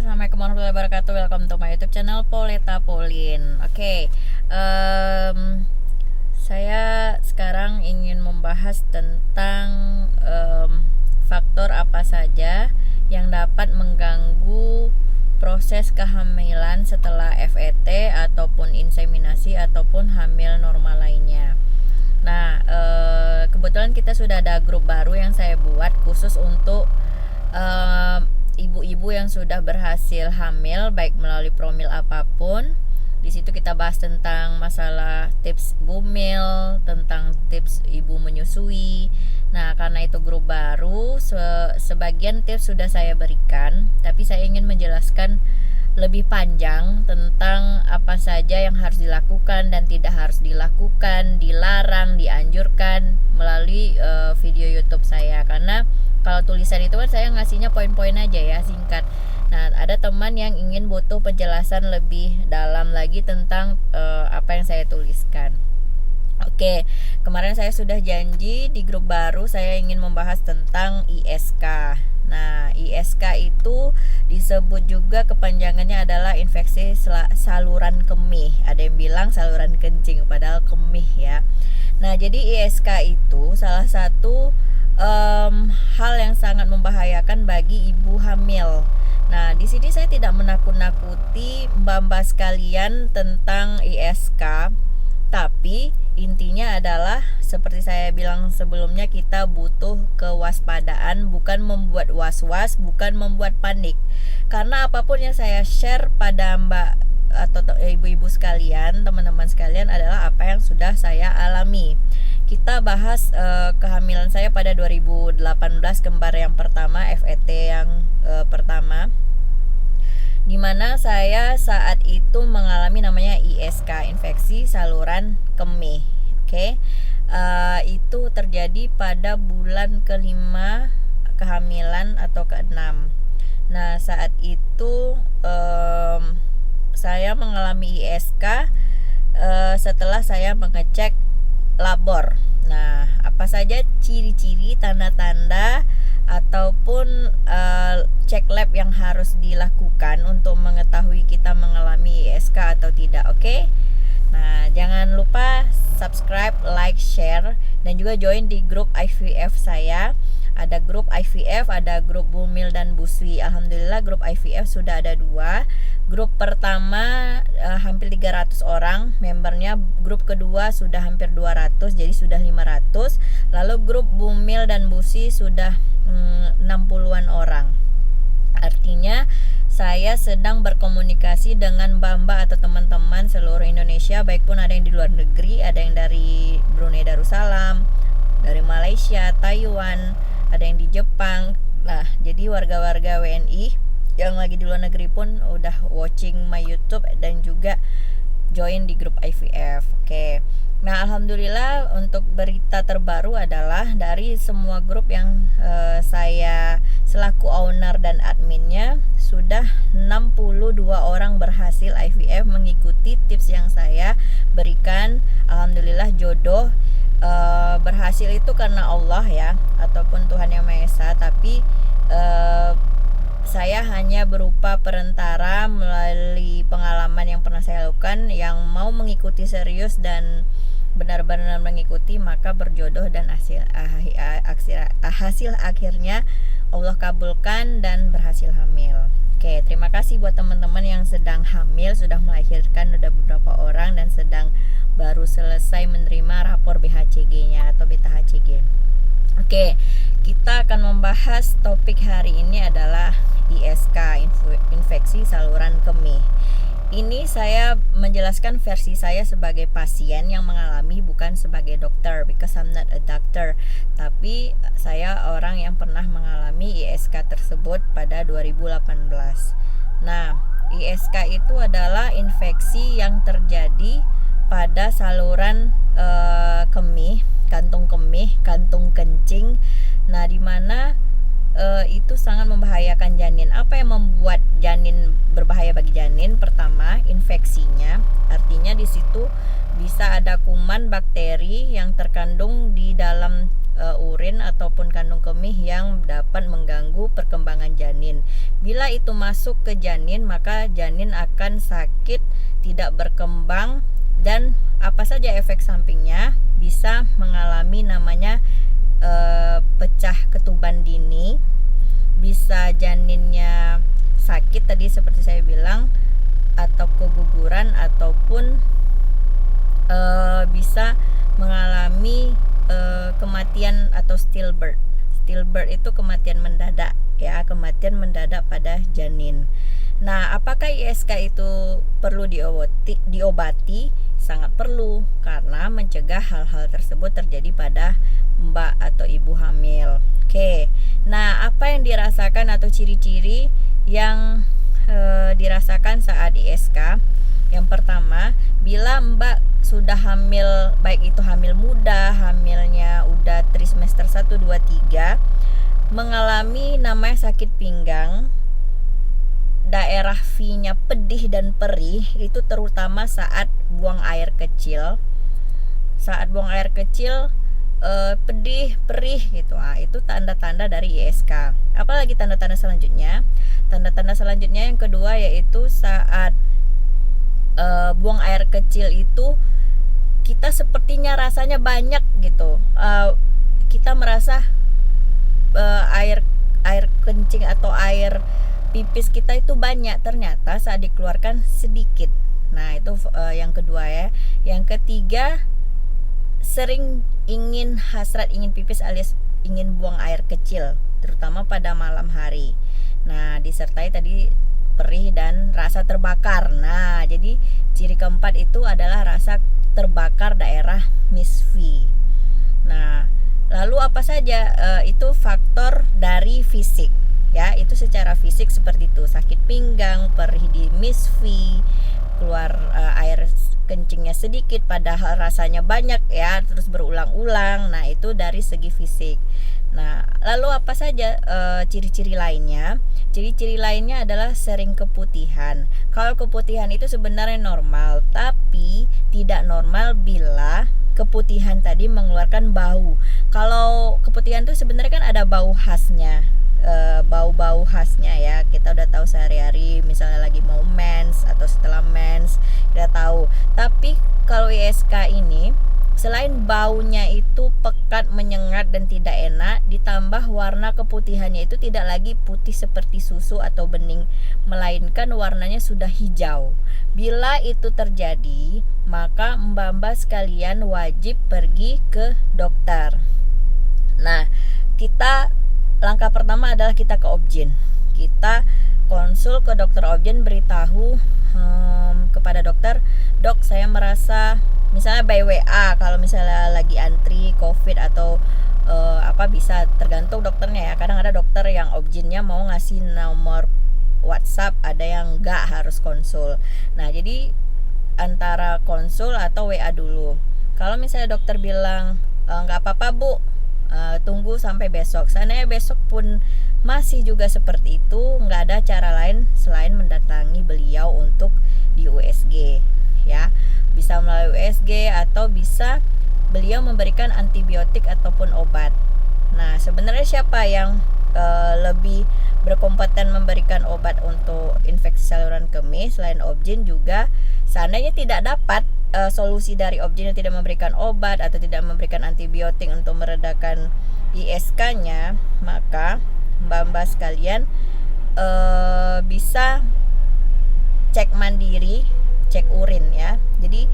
Assalamualaikum warahmatullahi wabarakatuh. Welcome to my YouTube channel Poleta Polin. Saya sekarang ingin membahas tentang faktor apa saja yang dapat mengganggu proses kehamilan setelah FET ataupun inseminasi ataupun hamil normal lainnya. Nah, kebetulan kita sudah ada grup baru yang saya buat khusus untuk ibu-ibu yang sudah berhasil hamil baik melalui promil apapun. Di situ kita bahas tentang masalah tips bumil, tentang tips ibu menyusui. Nah, karena itu grup baru, sebagian tips sudah saya berikan, tapi saya ingin menjelaskan lebih panjang tentang apa saja yang harus dilakukan dan tidak harus dilakukan, dilarang, dianjurkan melalui video YouTube saya. Karena kalau tulisan itu kan saya ngasihnya poin-poin aja ya, singkat. Nah, ada teman yang ingin butuh penjelasan lebih dalam lagi tentang apa yang saya tuliskan. Oke, kemarin saya sudah janji di grup baru saya ingin membahas tentang ISK. Nah, ISK itu disebut juga kepanjangannya adalah infeksi saluran kemih. Ada yang bilang saluran kencing, padahal kemih ya. Nah, jadi ISK itu salah satu hal yang sangat membahayakan bagi ibu hamil. Nah, di sini saya tidak menakut-nakuti mbak-mbak sekalian tentang ISK, tapi intinya adalah seperti saya bilang sebelumnya, kita butuh kewaspadaan, bukan membuat was-was, bukan membuat panik. Karena apapun yang saya share pada mbak atau ibu-ibu sekalian, teman-teman sekalian adalah apa yang sudah saya alami. Kita bahas kehamilan saya pada 2018, kembar yang pertama, FET yang pertama, dimana saya saat itu mengalami namanya ISK, infeksi saluran kemih. Itu terjadi pada bulan ke-5 kehamilan atau ke-6. Nah, saat itu saya mengalami ISK setelah saya mengecek labor. Nah, apa saja ciri-ciri, tanda-tanda ataupun cek lab yang harus dilakukan untuk mengetahui kita mengalami ISK atau tidak. Nah, jangan lupa subscribe, like, share, dan juga join di grup IVF saya. Ada grup IVF, ada grup bumil dan busui. Alhamdulillah grup IVF sudah ada 2. Grup pertama hampir 300 orang membernya, grup kedua sudah hampir 200, jadi sudah 500. Lalu grup bumil dan busi sudah 60-an orang. Artinya saya sedang berkomunikasi dengan mbak-mbak atau teman-teman seluruh Indonesia, baik pun ada yang di luar negeri, ada yang dari Brunei Darussalam, dari Malaysia, Taiwan, ada yang di Jepang. Nah, jadi warga-warga WNI yang lagi di luar negeri pun udah watching my YouTube dan juga join di grup IVF. Nah, alhamdulillah untuk berita terbaru adalah dari semua grup yang saya selaku owner dan adminnya, sudah 62 orang berhasil IVF mengikuti tips yang saya berikan. Alhamdulillah jodoh berhasil itu karena Allah ya, ataupun Tuhan Yang Maha Esa, tapi saya hanya berupa perantara melalui pengalaman yang pernah saya lakukan. Yang mau mengikuti serius dan benar-benar mengikuti, maka berjodoh dan hasil akhirnya Allah kabulkan dan berhasil hamil. Terima kasih buat teman-teman yang sedang hamil, sudah melahirkan, udah beberapa orang, dan sedang baru selesai menerima rapor BHCG-nya atau beta HCG. Kita akan membahas topik hari ini adalah ISK, infeksi saluran kemih. Ini saya menjelaskan versi saya sebagai pasien yang mengalami, bukan sebagai dokter, because I'm not a doctor. Tapi saya orang yang pernah mengalami ISK tersebut pada 2018. Nah, ISK itu adalah infeksi yang terjadi pada saluran kemih, kantung kencing. Nah, di mana itu sangat membahayakan janin. Apa yang membuat janin berbahaya bagi janin? Pertama, infeksinya. Artinya di situ bisa ada kuman bakteri yang terkandung di dalam urin ataupun kandung kemih yang dapat mengganggu perkembangan janin. Bila itu masuk ke janin, maka janin akan sakit, tidak berkembang, dan apa saja efek sampingnya, bisa mengalami namanya pecah ketuban dini, bisa janinnya sakit tadi seperti saya bilang, atau keguguran, ataupun bisa mengalami kematian atau stillbirth. Stillbirth itu kematian mendadak ya, kematian mendadak pada janin. Nah, apakah ISK itu perlu diobati? Sangat perlu, karena mencegah hal-hal tersebut terjadi pada mbak atau ibu hamil. Oke. Nah, apa yang dirasakan atau ciri-ciri yang dirasakan saat ISK? Yang pertama, bila mbak sudah hamil, baik itu hamil muda, hamilnya udah trimester 1, 2, 3, mengalami namanya sakit pinggang, daerah V-nya pedih dan perih, itu terutama saat buang air kecil. Saat buang air kecil pedih, perih gitu. Itu tanda-tanda dari ISK. Apalagi tanda-tanda selanjutnya? Tanda-tanda selanjutnya yang kedua yaitu saat buang air kecil itu kita sepertinya rasanya banyak gitu. Kita merasa air kencing atau air pipis kita itu banyak, ternyata saat dikeluarkan sedikit. Nah, itu yang kedua ya. Yang ketiga, sering hasrat ingin pipis alias ingin buang air kecil, terutama pada malam hari. Nah, disertai tadi perih dan rasa terbakar. Nah, jadi ciri keempat itu adalah rasa terbakar daerah Miss V. Nah, lalu apa saja? Itu faktor dari fisik ya, itu secara fisik seperti itu, sakit pinggang, perih di Miss V, keluar air kencingnya sedikit padahal rasanya banyak ya, terus berulang-ulang. Nah, itu dari segi fisik. Nah, lalu apa saja ciri-ciri lainnya? Ciri-ciri lainnya adalah sering keputihan. Kalau keputihan itu sebenarnya normal, tapi tidak normal bila keputihan tadi mengeluarkan bau. Kalau keputihan itu sebenarnya kan ada bau khasnya, bau-bau khasnya ya. Kita udah tahu sehari-hari, misalnya lagi mau mens atau setelah mens, kita tahu. Tapi kalau ISK ini, selain baunya itu pekat, menyengat dan tidak enak, ditambah warna keputihannya itu tidak lagi putih seperti susu atau bening, melainkan warnanya sudah hijau. Bila itu terjadi, maka mbak-mbak sekalian wajib pergi ke dokter. Nah, langkah pertama adalah kita ke obgyn. Kita konsul ke dokter obgyn, beritahu kepada dokter, "Dok, saya merasa," misalnya by WA, kalau misalnya lagi antri COVID atau bisa tergantung dokternya ya. Kadang ada dokter yang obgynnya mau ngasih nomor WhatsApp, ada yang enggak, harus konsul. Nah, jadi antara konsul atau WA dulu. Kalau misalnya dokter bilang enggak apa-apa Bu, tunggu sampai besok. Seandainya besok pun masih juga seperti itu, nggak ada cara lain selain mendatangi beliau untuk di USG ya. Bisa melalui USG atau bisa beliau memberikan antibiotik ataupun obat. Nah, sebenarnya siapa yang lebih berkompeten memberikan obat untuk infeksi saluran kemih selain obgyn juga? Seandainya tidak dapat solusi dari obgyn yang tidak memberikan obat atau tidak memberikan antibiotik untuk meredakan ISK-nya, maka mbak-mbak sekalian bisa cek mandiri, cek urin ya. Jadi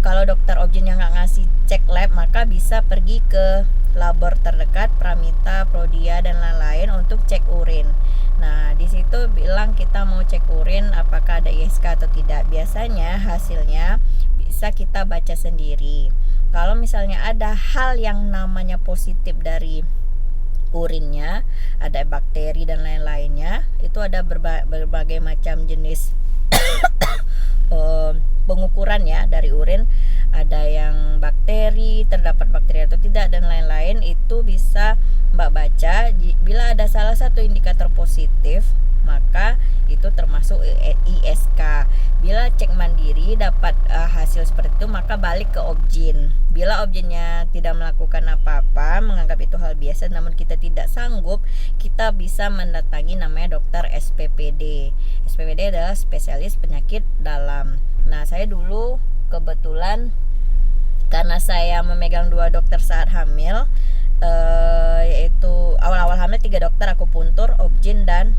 kalau dokter obgyn yang nggak ngasih cek lab, maka bisa pergi ke labor terdekat, Pramita, Prodia dan lain-lain untuk cek urin. Nah, di situ bilang kita mau cek urin apakah ada ISK atau tidak. Biasanya hasilnya bisa kita baca sendiri. Kalau misalnya ada hal yang namanya positif dari urinnya, ada bakteri dan lain-lainnya, itu ada berbagai macam jenis pengukuran ya dari urin. Ada yang bakteri, terdapat bakteri atau tidak dan lain-lain, itu bisa Mbak baca. Bila ada salah satu indikator positif, maka itu termasuk ISK. Bila cek mandiri dapat hasil seperti itu, maka balik ke obgyn. Bila obgynnya tidak melakukan apa-apa, menganggap itu hal biasa, namun kita tidak sanggup, kita bisa mendatangi namanya dokter SPP SPPD adalah spesialis penyakit dalam. Nah, saya dulu kebetulan karena saya memegang 2 dokter saat hamil, yaitu awal-awal hamil 3 dokter, akupuntur, obgyn, dan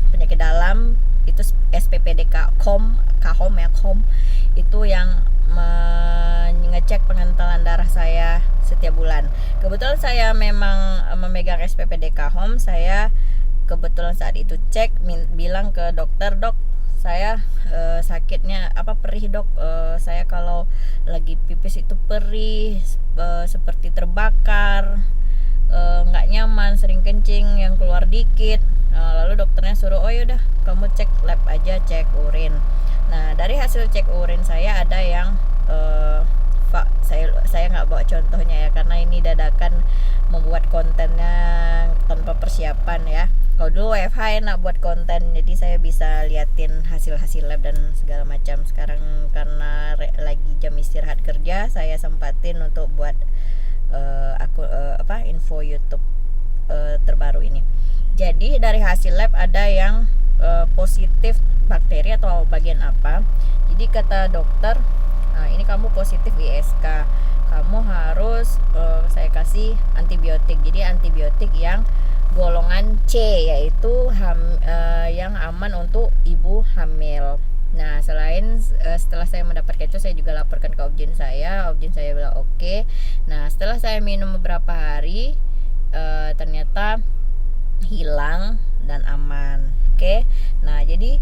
penyakit dalam itu SPPD KHOM itu yang mengecek pengentalan darah saya setiap bulan. Kebetulan saya memang memegang SPPD KHOM. Saya kebetulan saat itu cek, bilang ke dokter, dok, saya sakitnya perih dok, saya kalau lagi pipis itu perih, seperti terbakar, nggak nyaman, sering kencing yang keluar dikit. Lalu dokternya suruh, oh yaudah kamu cek lab aja, cek urin. Nah, dari hasil cek urin saya ada yang saya nggak bawa contohnya ya, karena ini dadakan membuat kontennya tanpa persiapan ya. Kalau dulu WFH enak buat konten, jadi saya bisa liatin hasil-hasil lab dan segala macam. Sekarang karena lagi jam istirahat kerja, saya sempatin untuk buat info YouTube terbaru ini. Jadi dari hasil lab ada yang positif bakteri atau bagian apa. Jadi kata dokter, ini kamu positif ISK, kamu harus saya kasih antibiotik. Jadi antibiotik yang golongan C, yaitu yang aman untuk ibu hamil. Nah, setelah saya mendapatkan itu, saya juga laporkan ke obgyn saya bilang oke. Nah, setelah saya minum beberapa hari, ternyata hilang dan aman. Oke. Nah, jadi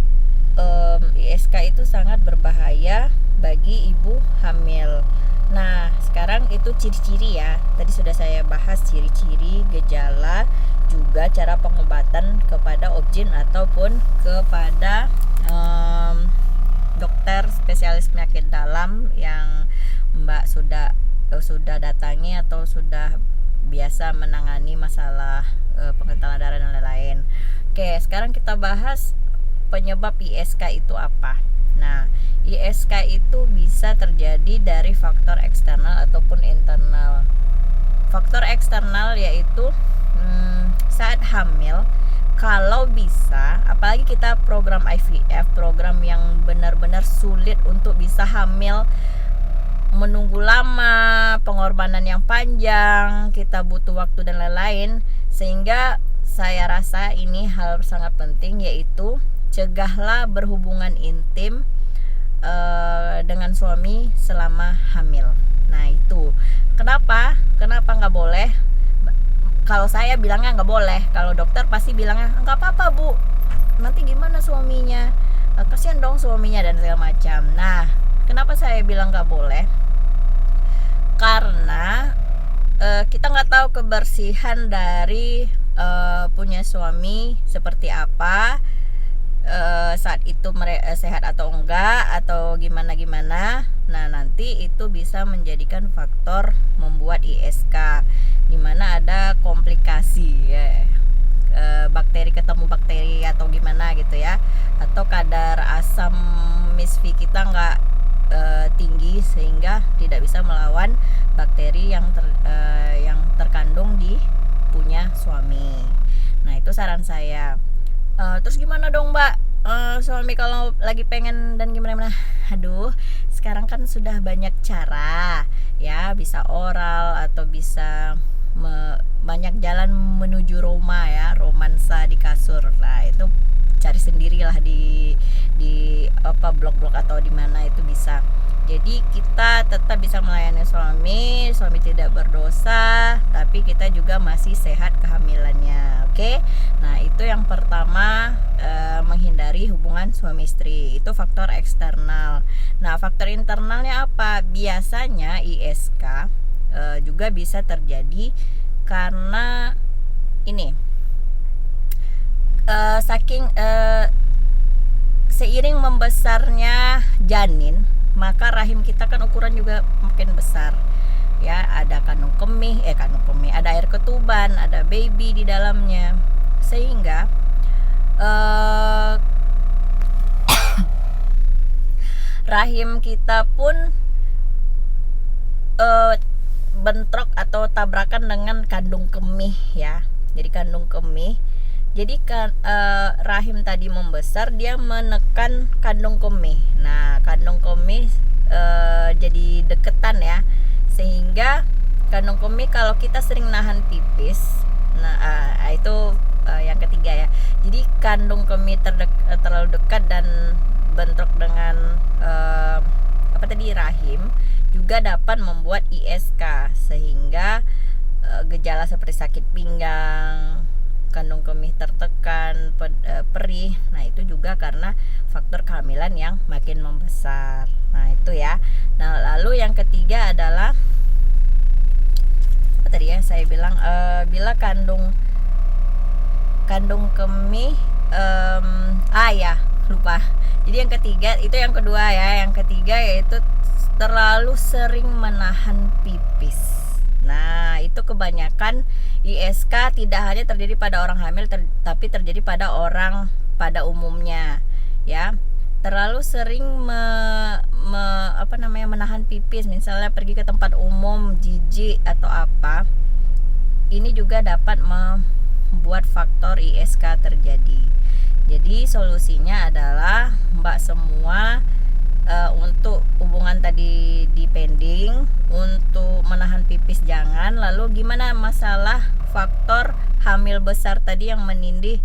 ISK itu sangat berbahaya bagi ibu hamil. Nah, sekarang itu ciri-ciri ya. Tadi sudah saya bahas ciri-ciri, gejala, juga cara pengobatan kepada obgyn ataupun kepada dokter spesialis penyakit dalam yang Mbak sudah datangi atau sudah biasa menangani masalah pengentalan darah dan lain-lain. Oke, sekarang kita bahas penyebab ISK itu apa. Nah, ISK itu bisa terjadi dari faktor eksternal ataupun internal. Faktor eksternal yaitu saat hamil, kalau bisa, apalagi kita program IVF, program yang benar-benar sulit untuk bisa hamil, menunggu lama, pengorbanan yang panjang, kita butuh waktu dan lain-lain, sehingga saya rasa ini hal sangat penting, yaitu cegahlah berhubungan intim dengan suami selama hamil. Nah, itu kenapa nggak boleh. Kalau saya bilangnya nggak boleh, kalau dokter pasti bilangnya nggak apa-apa bu, nanti gimana suaminya, kasihan dong suaminya dan segala macam. Nah, kenapa saya bilang nggak boleh? Karena kita nggak tahu kebersihan dari punya suami seperti apa, saat itu sehat atau enggak, atau gimana. Nah, nanti itu bisa menjadikan faktor membuat ISK, dimana ada komplikasi ya, bakteri ketemu bakteri atau gimana gitu ya, atau kadar asam misfi kita nggak tinggi sehingga tidak bisa melawan bakteri yang terkandung di punya suami. Nah, itu saran saya. Terus gimana dong mbak, suami kalau lagi pengen dan gimana? Aduh, sekarang kan sudah banyak cara ya, bisa oral atau bisa banyak jalan menuju Roma ya, romansa di kasur. Nah, itu cari sendirilah di blog-blog atau di mana itu bisa. Jadi kita tetap bisa melayani suami tidak berdosa, tapi kita juga masih sehat kehamilannya. Oke? Nah, itu yang pertama, menghindari hubungan suami istri. Itu faktor eksternal. Nah, faktor internalnya apa? Biasanya ISK juga bisa terjadi karena ini, seiring membesarnya janin, maka rahim kita kan ukuran juga makin besar ya, ada kandung kemih, ada air ketuban, ada baby di dalamnya, sehingga rahim kita pun bentrok atau tabrakan dengan kandung kemih ya. Jadi kandung kemih, Jadi kan rahim tadi membesar, dia menekan kandung kemih. Nah, kandung kemih jadi deketan ya, sehingga kandung kemih kalau kita sering nahan pipis, nah itu yang ketiga ya. Jadi kandung kemih terlalu dekat dan bentrok dengan rahim juga dapat membuat ISK, sehingga gejala seperti sakit pinggang, kandung kemih tertekan, perih. Nah, itu juga karena faktor kehamilan yang makin membesar. Nah, itu ya. Nah, lalu yang ketiga adalah apa tadi ya? Saya bilang bila kandung kemih ya, lupa. Jadi yang ketiga itu, yang kedua ya. Yang ketiga yaitu terlalu sering menahan pipis. Nah, itu kebanyakan ISK tidak hanya terjadi pada orang hamil, tapi terjadi pada orang pada umumnya ya. Terlalu sering menahan pipis, misalnya pergi ke tempat umum, jijik atau apa, ini juga dapat membuat faktor ISK terjadi. Jadi solusinya adalah Mbak semua, untuk hubungan tadi dipending, untuk menahan pipis jangan. Lalu gimana masalah faktor hamil besar tadi yang menindih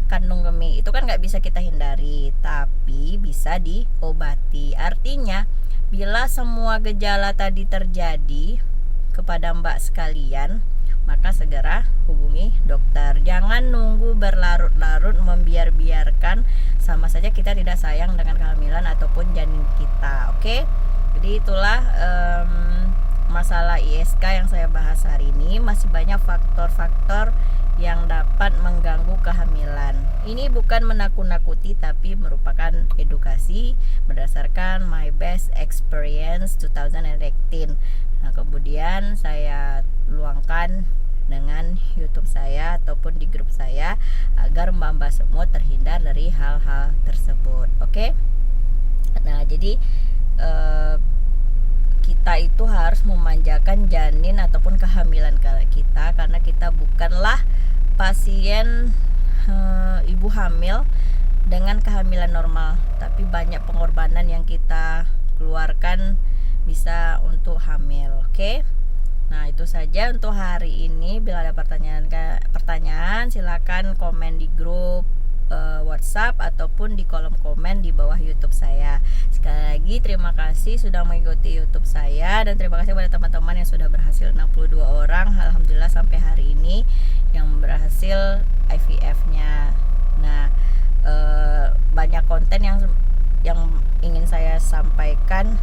kandung kemih? Itu kan nggak bisa kita hindari, tapi bisa diobati. Artinya bila semua gejala tadi terjadi kepada Mbak sekalian, maka segera hubungi dokter. Jangan nunggu berlarut-larut, membiarkan, sama saja kita tidak sayang dengan kehamilan ataupun janin kita. Oke? Jadi itulah masalah ISK yang saya bahas hari ini. Masih banyak faktor-faktor yang dapat mengganggu kehamilan. Ini bukan menakut-nakuti, tapi merupakan edukasi berdasarkan my best experience 2018. Nah, kemudian saya luangkan dengan YouTube saya ataupun di grup saya agar mbak-mbak semua terhindar dari hal-hal tersebut. Oke? Nah, jadi kita itu harus memanjakan janin ataupun kehamilan kita, karena kita bukanlah pasien ibu hamil dengan kehamilan normal, tapi banyak pengorbanan yang kita keluarkan bisa untuk hamil. Oke? Nah, itu saja untuk hari ini. Bila ada pertanyaan silakan komen di grup WhatsApp ataupun di kolom komen di bawah YouTube saya. Sekali lagi terima kasih sudah mengikuti YouTube saya, dan terima kasih kepada teman-teman yang sudah berhasil 62 orang. Alhamdulillah sampai hari ini yang berhasil IVF-nya. Nah, banyak konten yang ingin saya sampaikan,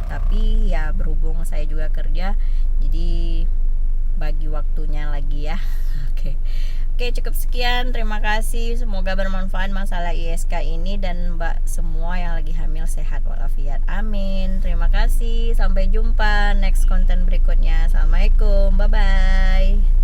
tapi ya berhubung saya juga kerja, jadi bagi waktunya lagi ya. Oke, cukup sekian. Terima kasih. Semoga bermanfaat masalah ISK ini, dan mbak semua yang lagi hamil sehat walafiat. Amin. Terima kasih. Sampai jumpa next konten berikutnya. Assalamualaikum. Bye bye.